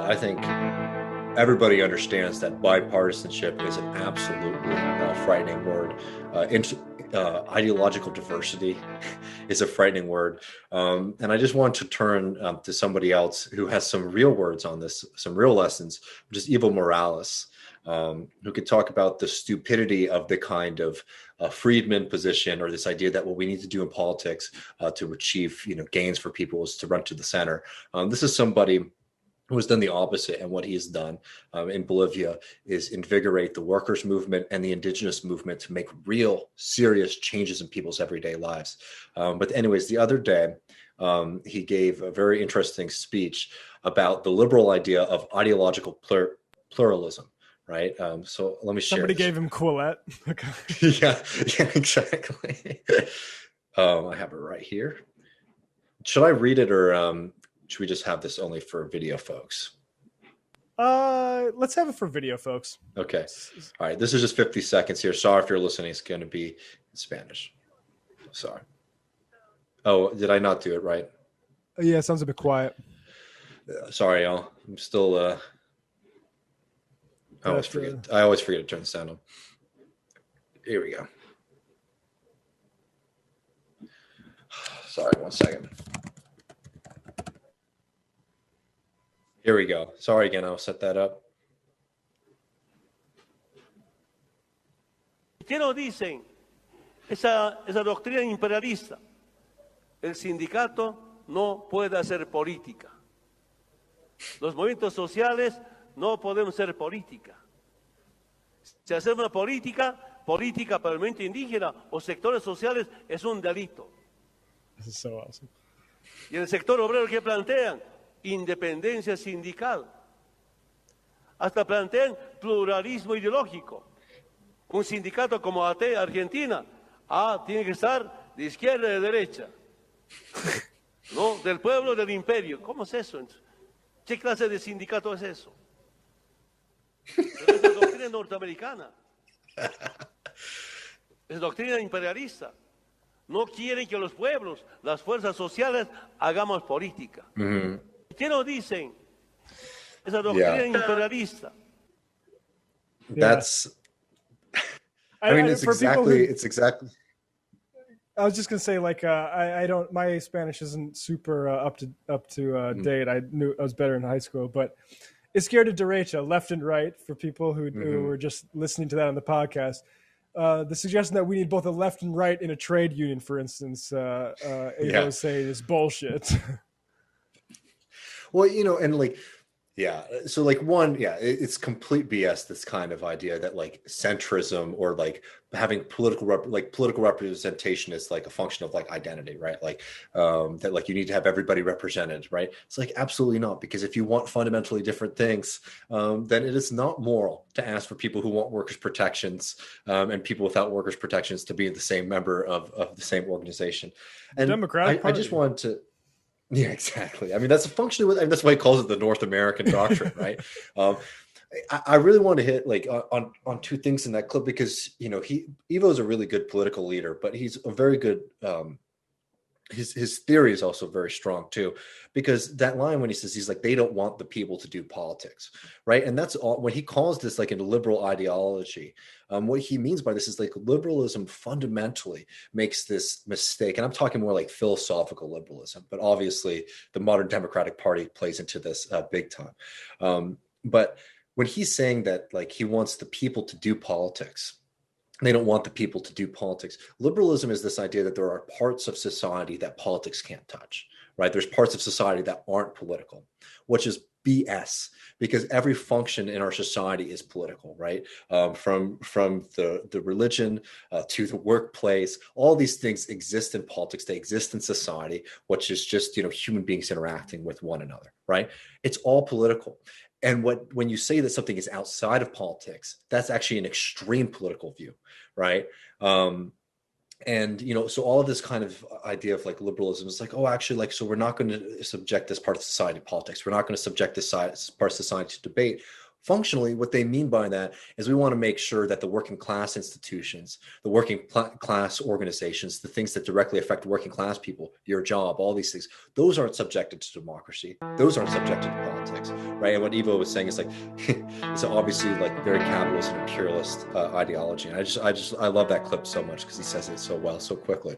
I think everybody understands that bipartisanship is an absolutely frightening word. Ideological diversity is a frightening word. And I just want to turn to somebody else who has some real words on this, some real lessons, which is Evo Morales, who could talk about the stupidity of the kind of Friedman position, or this idea that what we need to do in politics to achieve gains for people is to run to the center. This is somebody who has done the opposite, and what he has done in Bolivia is invigorate the workers' movement and the indigenous movement to make real, serious changes in people's everyday lives. But anyways, the other day, he gave a very interesting speech about the liberal idea of ideological pluralism, right? So let me share. Somebody gave him Quillette. yeah, exactly. I have it right here. Should I read it, or should we just have this only for video folks? Let's have it for video folks. Okay. All right. This is just 50 seconds here. Sorry if you're listening. It's going to be in Spanish. Sorry. Oh, did I not do it right? Yeah, it sounds a bit quiet. Sorry, y'all. I'm still. I always forget to turn the sound on. Here we go. Sorry, 1 second. Here we go. Sorry again, I'll set that up. ¿Qué nos dicen? Esa doctrina imperialista. El sindicato no puede hacer política. Los movimientos sociales no podemos hacer política. Si hacemos una política para el movimiento indígena o sectores sociales es un delito. This is so awesome. Y en el sector obrero, ¿qué plantean? Independencia sindical. Hasta plantean pluralismo ideológico. Un sindicato como AT Argentina, tiene que estar de izquierda y de derecha. No, del pueblo, del imperio. ¿Cómo es eso? ¿Qué clase de sindicato es eso? Es la doctrina norteamericana. Es doctrina imperialista. No quieren que los pueblos, las fuerzas sociales, hagamos política. Mm-hmm. ¿Qué nos dicen? Esa doctrina imperialista. That's. I mean, it's exactly. I was just gonna say, like, I don't. My Spanish isn't super up to date. I was better in high school, but izquierda derecha, left and right, for people who were just listening to that on the podcast. The suggestion that we need both a left and right in a trade union, for instance, Evo was saying is bullshit. Well, and like, yeah. So like it's complete BS, this kind of idea that like centrism or like having political representation is like a function of like identity, right? Like that like you need to have everybody represented, right? It's like absolutely not, because if you want fundamentally different things, then it is not moral to ask for people who want workers' protections and people without workers' protections to be the same member of the same organization. And Democratic I just wanted to. Yeah, exactly. I mean, that's a function of, that's why he calls it the North American doctrine, right? I really want to hit like on two things in that clip, because Evo is a really good political leader, but he's a very good. His theory is also very strong too, because that line when he says he's like, they don't want the people to do politics, right? And that's all when he calls this like a liberal ideology. What he means by this is like liberalism fundamentally makes this mistake, and I'm talking more like philosophical liberalism, but obviously the modern Democratic Party plays into this big time. But when he's saying that like he wants the people to do politics, they don't want the people to do politics. Liberalism is this idea that there are parts of society that politics can't touch, right? There's parts of society that aren't political, which is BS, because every function in our society is political, right? From the religion to the workplace, all these things exist in politics. They exist in society, which is just human beings interacting with one another, right? It's all political. And when you say that something is outside of politics, that's actually an extreme political view, right? And so all of this kind of idea of like liberalism is like, oh, actually, like, so we're not going to subject this part of society to politics. We're not going to subject this part of society to debate. functionally, what they mean by that is we want to make sure that the working class institutions, the working class organizations, the things that directly affect working class people, your job, all these things, those aren't subjected to democracy. Those aren't subjected to politics, right? And what Evo was saying is like, it's obviously like very capitalist and imperialist ideology. And I love that clip so much because he says it so well, so quickly.